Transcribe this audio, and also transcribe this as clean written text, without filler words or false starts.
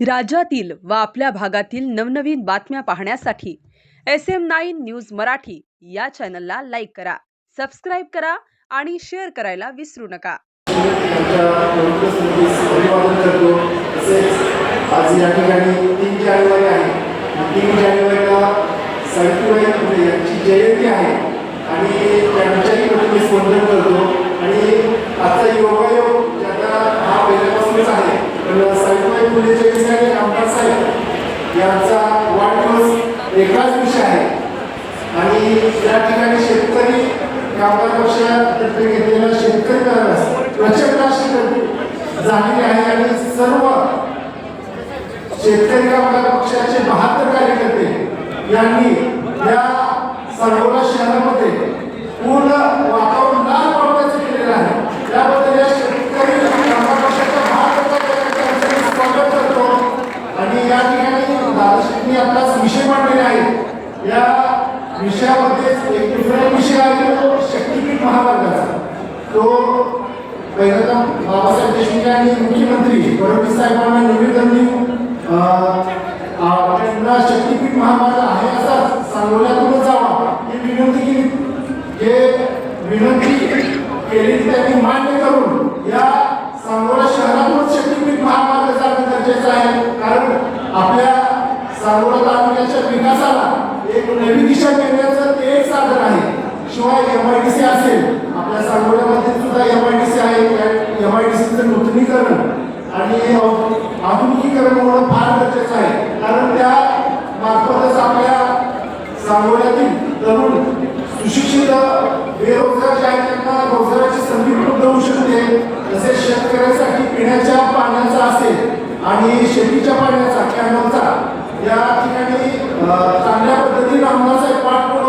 राज्यातील व आपल्या भागातील नवनवीन बातम्या पाहण्यासाठी SM9 न्यूज मराठी या चॅनलला लाईक करा, सबस्क्राईब करा आणि शेअर करायला विसरू नका। आज या ठिकाणी 3 जानेवारी आहे। 3 जानेवारीला सावित्रीबाई यांची जयंती आहे आणि त्यांच्याही मी स्मरण करतो। आणि आजचा योगायोग ज्याचा हा पहिल्यापासूनच आहे, पण सावित्रीबाई फुले जयंती आणि आमदार साहेब यांचा वाढदिवस एकाच दिवशी आहे। आणि या ठिकाणी शेतकरी कामगार पक्षातर्फे घेतलेला शेतकरी काँग्रेस प्रचंड अशी झालेली आहे आणि सर्व शेतकरी कामगार पक्षाचे 72 कार्यकर्ते यांनी या सांगोला शहरामध्ये पूर्ण वातावरण लाल पडद्याचं केलेलं आहे। त्याबद्दल या शेतकरी कामगार पक्षाच्या 72 कार्यकर्त्यांचे स्वागत करतो। आणि या ठिकाणी दादाश्रींनी आपलाच विषय मांडलेला आहे। या विषयामध्ये एक दुसरा विषय आहे तो शक्तीपीठ महामार्गाचा। तो पहिल्यांदा बाबासाहेब देशमुख यांनी मुख्यमंत्री फडणवीस साहेबांना निवेदन देऊन पुन्हा शक्तीपीठ महामार्ग आहे असा सांगोल्यातून जावा ही विनंती केली। हे विनंती केली त्यांनी मान्य करून या सांगोला शहरातून शक्तीपीठ महामार्ग जाणं गरजेचं आहे, कारण आपल्या सांगोला तालुक्याच्या विकासाला एक नवी दिशा देण्याचं ते एक साधन आहे। शिवाय MIDC असेल, आपल्या सांगोल्यामध्ये सुद्धा MIDC आहे। MIDCचं नूतनीकरण आणि आधुनिकीकरण होणं फार गरजेचं आहे, कारण त्या मार्फतच आपल्या सांगोल्यातील तरुण सुशिक्षित बेरोजगार जे आहेत त्यांना रोजगाराची संधी उपलब्ध होऊ शकते। तसेच शेतकऱ्यांसाठी पिण्याच्या पाण्याचा असेल आणि शेतीच्या पाण्याचा कॅनलचा या ठिकाणी चांगल्या पद्धतीने आमदार साहेब पाठपुरावा